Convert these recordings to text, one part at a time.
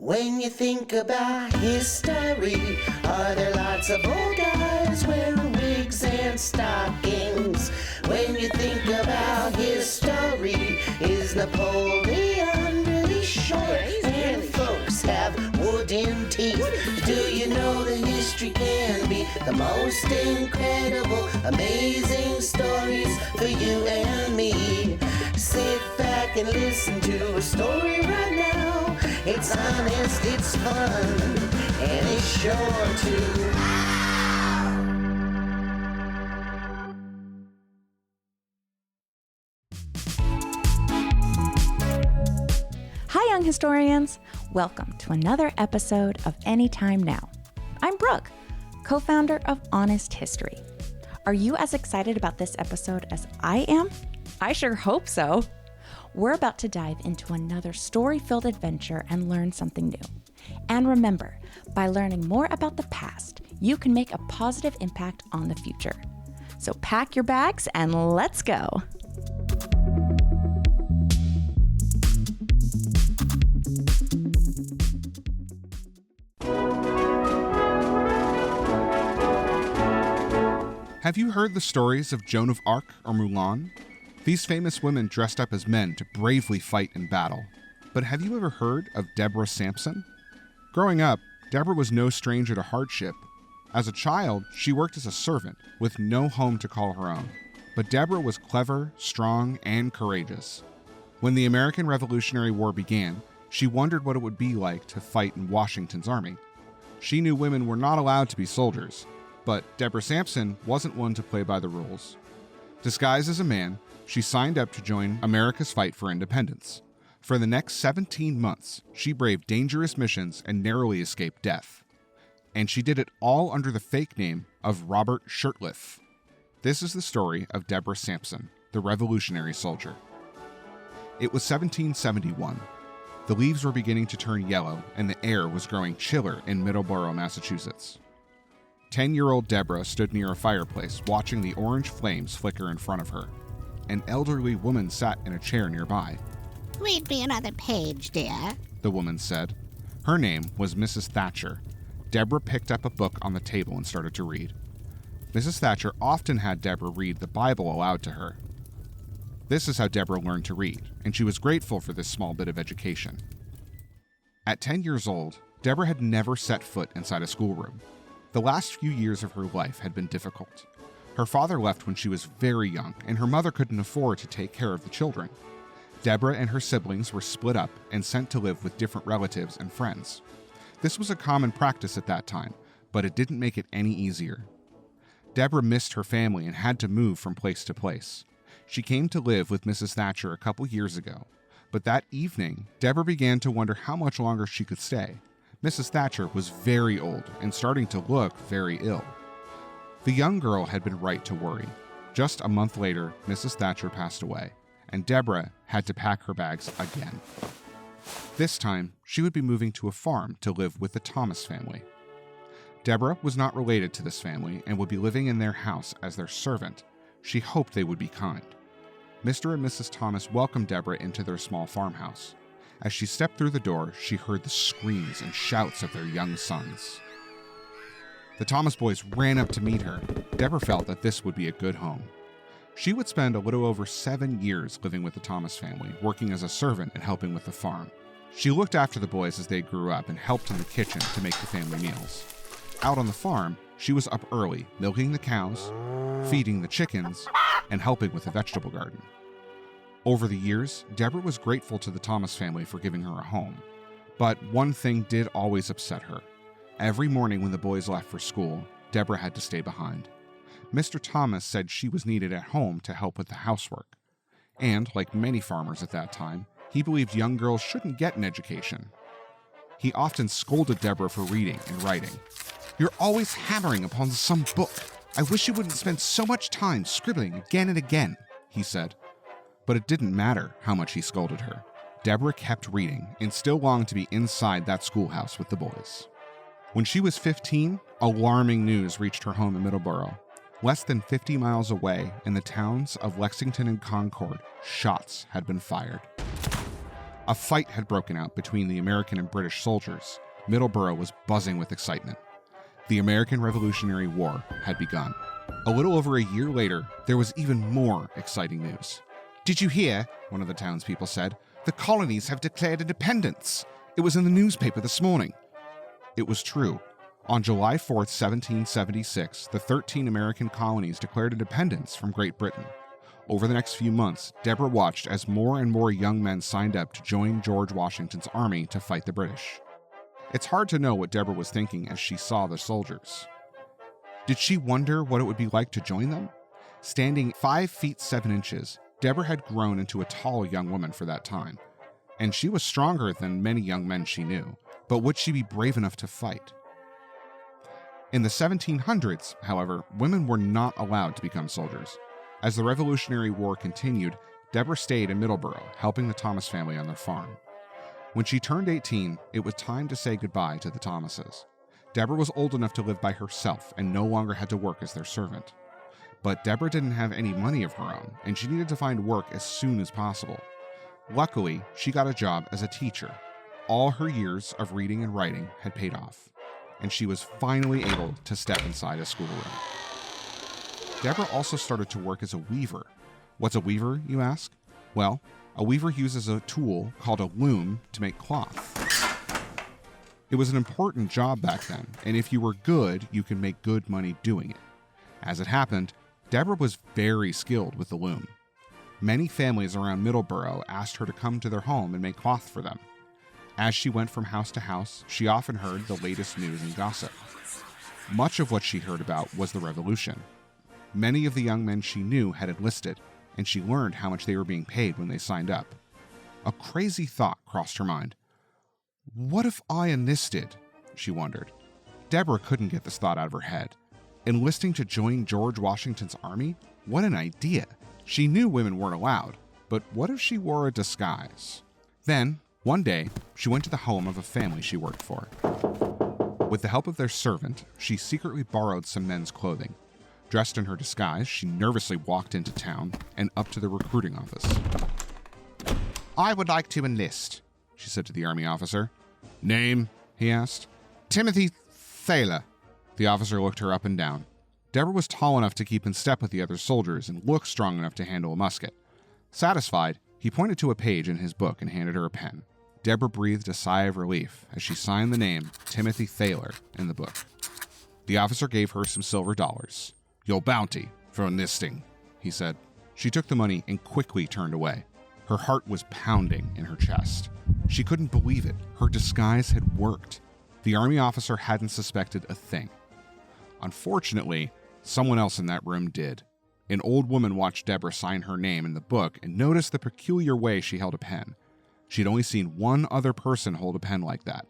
When you think about history, are there lots of old guys wearing wigs and stockings? When you think about history, is Napoleon really short? And folks have wooden teeth. Do you know that history can be the most incredible, amazing stories for you and me? Sit back and listen to a story right now. It's honest, it's fun, and it's sure to. Hi, young historians. Welcome to another episode of Anytime Now. I'm Brooke, co-founder of Honest History. Are you as excited about this episode as I am? I sure hope so. We're about to dive into another story-filled adventure and learn something new. And remember, by learning more about the past, you can make a positive impact on the future. So pack your bags and let's go. Have you heard the stories of Joan of Arc or Mulan? These famous women dressed up as men to bravely fight in battle. But have you ever heard of Deborah Sampson? Growing up, Deborah was no stranger to hardship. As a child, she worked as a servant with no home to call her own. But Deborah was clever, strong, and courageous. When the American Revolutionary War began, she wondered what it would be like to fight in Washington's army. She knew women were not allowed to be soldiers, but Deborah Sampson wasn't one to play by the rules. Disguised as a man, she signed up to join America's fight for independence. For the next 17 months, she braved dangerous missions and narrowly escaped death. And she did it all under the fake name of Robert Shurtliff. This is the story of Deborah Sampson, the Revolutionary Soldier. It was 1771. The leaves were beginning to turn yellow, and the air was growing chiller in Middleborough, Massachusetts. 10-year-old Deborah stood near a fireplace, watching the orange flames flicker in front of her. An elderly woman sat in a chair nearby. "Read me another page, dear," the woman said. Her name was Mrs. Thatcher. Deborah picked up a book on the table and started to read. Mrs. Thatcher often had Deborah read the Bible aloud to her. This is how Deborah learned to read, and she was grateful for this small bit of education. At 10 years old, Deborah had never set foot inside a schoolroom. The last few years of her life had been difficult. Her father left when she was very young, and her mother couldn't afford to take care of the children. Deborah and her siblings were split up and sent to live with different relatives and friends. This was a common practice at that time, but it didn't make it any easier. Deborah missed her family and had to move from place to place. She came to live with Mrs. Thatcher a couple years ago, but that evening, Deborah began to wonder how much longer she could stay. Mrs. Thatcher was very old and starting to look very ill. The young girl had been right to worry. Just a month later, Mrs. Thatcher passed away, and Deborah had to pack her bags again. This time, she would be moving to a farm to live with the Thomas family. Deborah was not related to this family and would be living in their house as their servant. She hoped they would be kind. Mr. and Mrs. Thomas welcomed Deborah into their small farmhouse. As she stepped through the door, she heard the screams and shouts of their young sons. The Thomas boys ran up to meet her. Deborah felt that this would be a good home. She would spend a little over 7 years living with the Thomas family, working as a servant and helping with the farm. She looked after the boys as they grew up and helped in the kitchen to make the family meals. Out on the farm, she was up early, milking the cows, feeding the chickens, and helping with the vegetable garden. Over the years, Deborah was grateful to the Thomas family for giving her a home. But one thing did always upset her. Every morning when the boys left for school, Deborah had to stay behind. Mr. Thomas said she was needed at home to help with the housework. And, like many farmers at that time, he believed young girls shouldn't get an education. He often scolded Deborah for reading and writing. "You're always hammering upon some book. I wish you wouldn't spend so much time scribbling again and again," he said. But it didn't matter how much he scolded her. Deborah kept reading and still longed to be inside that schoolhouse with the boys. When she was 15, alarming news reached her home in Middleborough. Less than 50 miles away, in the towns of Lexington and Concord, shots had been fired. A fight had broken out between the American and British soldiers. Middleborough was buzzing with excitement. The American Revolutionary War had begun. A little over a year later, there was even more exciting news. "Did you hear?" one of the townspeople said. "The colonies have declared independence. It was in the newspaper this morning." It was true. On July 4th, 1776, the 13 American colonies declared independence from Great Britain. Over the next few months, Deborah watched as more and more young men signed up to join George Washington's army to fight the British. It's hard to know what Deborah was thinking as she saw the soldiers. Did she wonder what it would be like to join them? Standing 5 feet 7 inches, Deborah had grown into a tall young woman for that time, and she was stronger than many young men she knew. But would she be brave enough to fight? In the 1700s, however, women were not allowed to become soldiers. As the Revolutionary War continued, Deborah stayed in Middleborough, helping the Thomas family on their farm. When she turned 18, it was time to say goodbye to the Thomases. Deborah was old enough to live by herself and no longer had to work as their servant. But Deborah didn't have any money of her own, and she needed to find work as soon as possible. Luckily, she got a job as a teacher. All her years of reading and writing had paid off, and she was finally able to step inside a schoolroom. Deborah also started to work as a weaver. What's a weaver, you ask? Well, a weaver uses a tool called a loom to make cloth. It was an important job back then, and if you were good, you could make good money doing it. As it happened, Deborah was very skilled with the loom. Many families around Middleborough asked her to come to their home and make cloth for them. As she went from house to house, she often heard the latest news and gossip. Much of what she heard about was the revolution. Many of the young men she knew had enlisted, and she learned how much they were being paid when they signed up. A crazy thought crossed her mind. What if I enlisted? She wondered. Deborah couldn't get this thought out of her head. Enlisting to join George Washington's army? What an idea! She knew women weren't allowed, but what if she wore a disguise? Then, one day, she went to the home of a family she worked for. With the help of their servant, she secretly borrowed some men's clothing. Dressed in her disguise, she nervously walked into town and up to the recruiting office. "I would like to enlist," she said to the army officer. "Name?" he asked. "Timothy Thaler." The officer looked her up and down. Deborah was tall enough to keep in step with the other soldiers and looked strong enough to handle a musket. Satisfied, he pointed to a page in his book and handed her a pen. Deborah breathed a sigh of relief as she signed the name Timothy Thaler in the book. The officer gave her some silver dollars. "Your bounty for enlisting," he said. She took the money and quickly turned away. Her heart was pounding in her chest. She couldn't believe it. Her disguise had worked. The army officer hadn't suspected a thing. Unfortunately, someone else in that room did. An old woman watched Deborah sign her name in the book and noticed the peculiar way she held a pen. She'd only seen one other person hold a pen like that,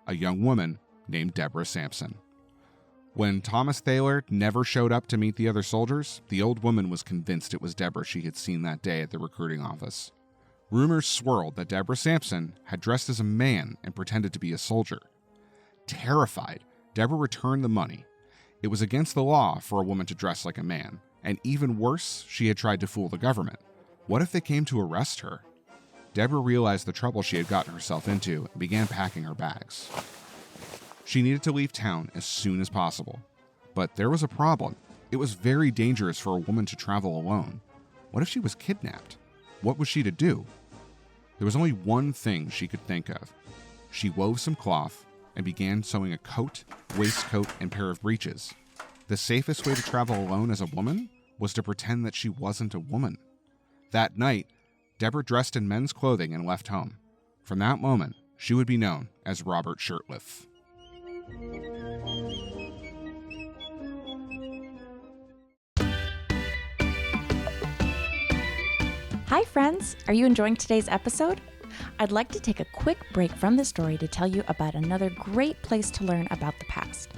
a young woman named Deborah Sampson. When Thomas Thaler never showed up to meet the other soldiers, the old woman was convinced it was Deborah she had seen that day at the recruiting office. Rumors swirled that Deborah Sampson had dressed as a man and pretended to be a soldier. Terrified, Deborah returned the money. It was against the law for a woman to dress like a man, and even worse, she had tried to fool the government. What if they came to arrest her? Deborah realized the trouble she had gotten herself into and began packing her bags. She needed to leave town as soon as possible. But there was a problem. It was very dangerous for a woman to travel alone. What if she was kidnapped? What was she to do? There was only one thing she could think of. She wove some cloth and began sewing a coat, waistcoat, and pair of breeches. The safest way to travel alone as a woman was to pretend that she wasn't a woman. That night, Deborah dressed in men's clothing and left home. From that moment, she would be known as Robert Shurtliff. Hi friends, are you enjoying today's episode? I'd like to take a quick break from the story to tell you about another great place to learn about the past.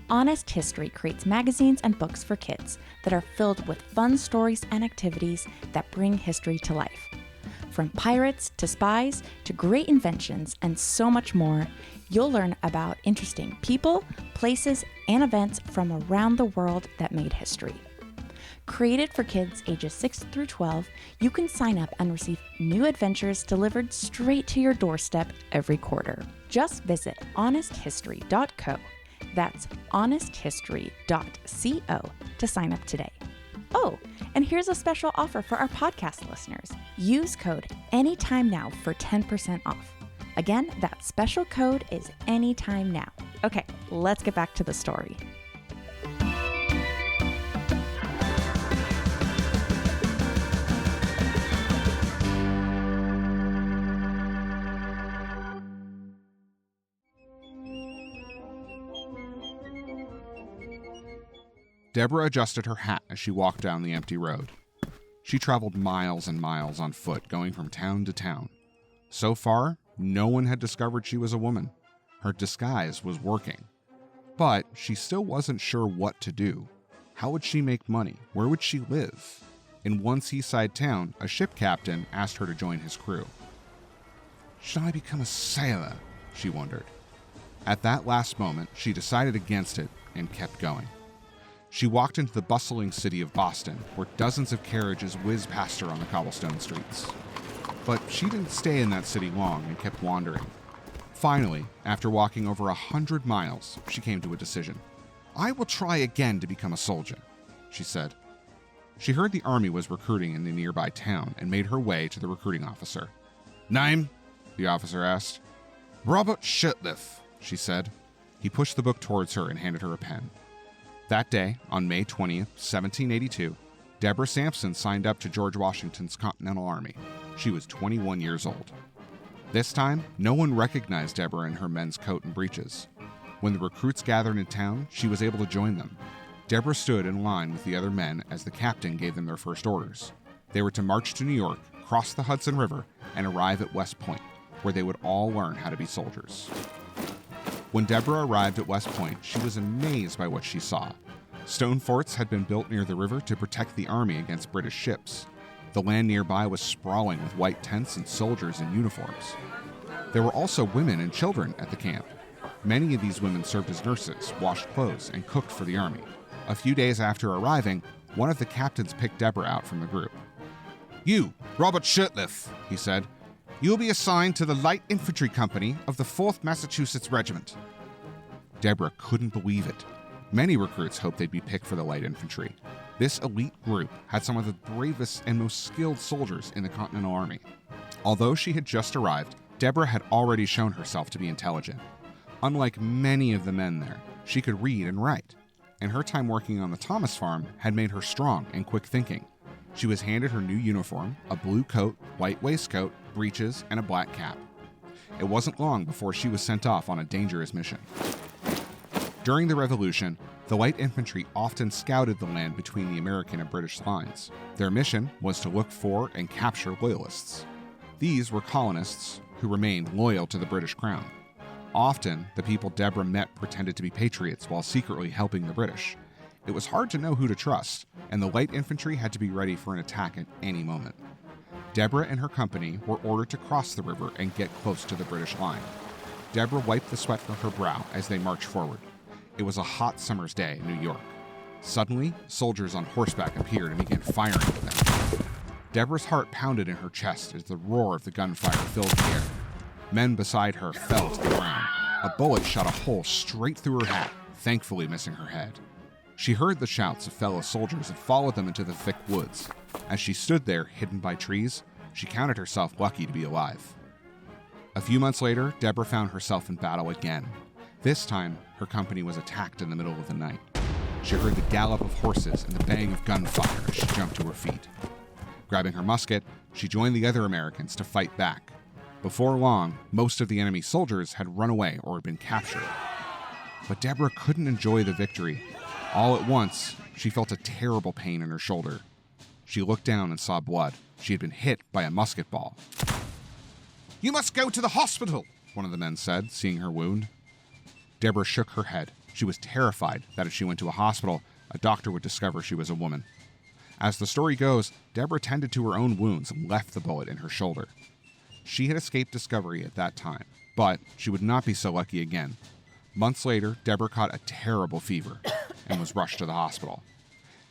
Honest History creates magazines and books for kids that are filled with fun stories and activities that bring history to life. From pirates to spies to great inventions and so much more, you'll learn about interesting people, places, and events from around the world that made history. Created for kids ages 6 through 12, you can sign up and receive new adventures delivered straight to your doorstep every quarter. Just visit honesthistory.co. That's honesthistory.co to sign up today. Oh, and here's a special offer for our podcast listeners. Use code ANYTIMENOW for 10% off. Again, that special code is ANYTIMENOW. Okay, let's get back to the story. Deborah adjusted her hat as she walked down the empty road. She traveled miles and miles on foot, going from town to town. So far, no one had discovered she was a woman. Her disguise was working. But she still wasn't sure what to do. How would she make money? Where would she live? In one seaside town, a ship captain asked her to join his crew. Should I become a sailor? She wondered. At that last moment, she decided against it and kept going. She walked into the bustling city of Boston, where dozens of carriages whizzed past her on the cobblestone streets. But she didn't stay in that city long and kept wandering. Finally, after walking over 100 miles, she came to a decision. I will try again to become a soldier, she said. She heard the army was recruiting in the nearby town and made her way to the recruiting officer. Name? The officer asked. Robert Shurtliff, she said. He pushed the book towards her and handed her a pen. That day, on May 20th, 1782, Deborah Sampson signed up to George Washington's Continental Army. She was 21 years old. This time, no one recognized Deborah in her men's coat and breeches. When the recruits gathered in town, she was able to join them. Deborah stood in line with the other men as the captain gave them their first orders. They were to march to New York, cross the Hudson River, and arrive at West Point, where they would all learn how to be soldiers. When Deborah arrived at West Point, she was amazed by what she saw. Stone forts had been built near the river to protect the army against British ships. The land nearby was sprawling with white tents and soldiers in uniforms. There were also women and children at the camp. Many of these women served as nurses, washed clothes, and cooked for the army. A few days after arriving, one of the captains picked Deborah out from the group. You, Robert Shurtliff, he said. You'll be assigned to the Light Infantry Company of the 4th Massachusetts Regiment. Deborah couldn't believe it. Many recruits hoped they'd be picked for the Light Infantry. This elite group had some of the bravest and most skilled soldiers in the Continental Army. Although she had just arrived, Deborah had already shown herself to be intelligent. Unlike many of the men there, she could read and write, and her time working on the Thomas farm had made her strong and quick thinking. She was handed her new uniform, a blue coat, white waistcoat, breeches, and a black cap. It wasn't long before she was sent off on a dangerous mission. During the Revolution, the Light Infantry often scouted the land between the American and British lines. Their mission was to look for and capture Loyalists. These were colonists who remained loyal to the British Crown. Often, the people Deborah met pretended to be patriots while secretly helping the British. It was hard to know who to trust, and the Light Infantry had to be ready for an attack at any moment. Deborah and her company were ordered to cross the river and get close to the British line. Deborah wiped the sweat from her brow as they marched forward. It was a hot summer's day in New York. Suddenly, soldiers on horseback appeared and began firing at them. Deborah's heart pounded in her chest as the roar of the gunfire filled the air. Men beside her fell to the ground. A bullet shot a hole straight through her hat, thankfully missing her head. She heard the shouts of fellow soldiers and followed them into the thick woods. As she stood there, hidden by trees, she counted herself lucky to be alive. A few months later, Deborah found herself in battle again. This time, her company was attacked in the middle of the night. She heard the gallop of horses and the bang of gunfire as she jumped to her feet. Grabbing her musket, she joined the other Americans to fight back. Before long, most of the enemy soldiers had run away or had been captured. But Deborah couldn't enjoy the victory. All at once, she felt a terrible pain in her shoulder. She looked down and saw blood. She had been hit by a musket ball. You must go to the hospital, one of the men said, seeing her wound. Deborah shook her head. She was terrified that if she went to a hospital, a doctor would discover she was a woman. As the story goes, Deborah tended to her own wounds and left the bullet in her shoulder. She had escaped discovery at that time, but she would not be so lucky again. Months later, Deborah caught a terrible fever and was rushed to the hospital.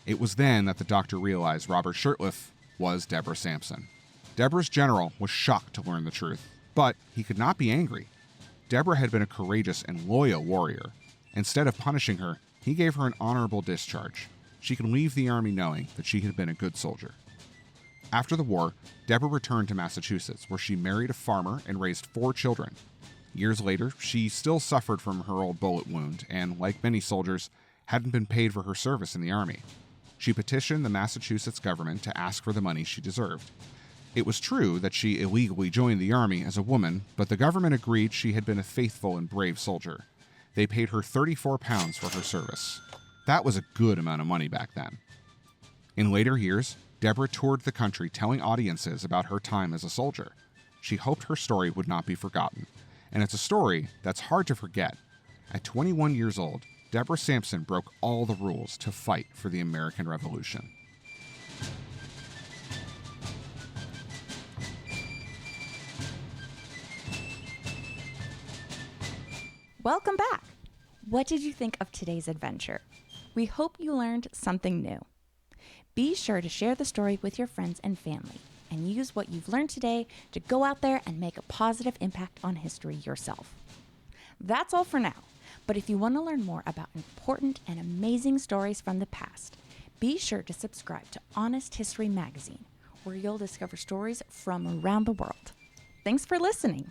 It was then that the doctor realized Robert Shurtliff was Deborah Sampson. Deborah's general was shocked to learn the truth, but he could not be angry. Deborah had been a courageous and loyal warrior. Instead of punishing her, he gave her an honorable discharge. She could leave the army knowing that she had been a good soldier. After the war, Deborah returned to Massachusetts, where she married a farmer and raised 4 children. Years later, she still suffered from her old bullet wound and, like many soldiers, hadn't been paid for her service in the army. She petitioned the Massachusetts government to ask for the money she deserved. It was true that she illegally joined the army as a woman, but the government agreed she had been a faithful and brave soldier. They paid her £34 for her service. That was a good amount of money back then. In later years, Deborah toured the country telling audiences about her time as a soldier. She hoped her story would not be forgotten. And it's a story that's hard to forget. At 21 years old, Deborah Sampson broke all the rules to fight for the American Revolution. Welcome back! What did you think of today's adventure? We hope you learned something new. Be sure to share the story with your friends and family, and use what you've learned today to go out there and make a positive impact on history yourself. That's all for now, but if you want to learn more about important and amazing stories from the past, be sure to subscribe to Honest History Magazine, where you'll discover stories from around the world. Thanks for listening.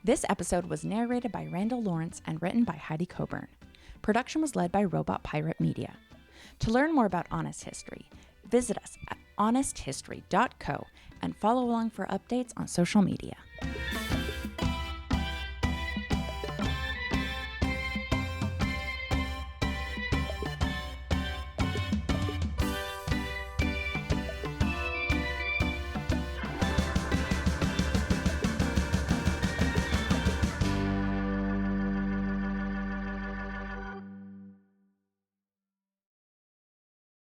This episode was narrated by Randall Lawrence and written by Heidi Coburn. Production was led by Robot Pirate Media. To learn more about Honest History, visit us at honesthistory.co and follow along for updates on social media.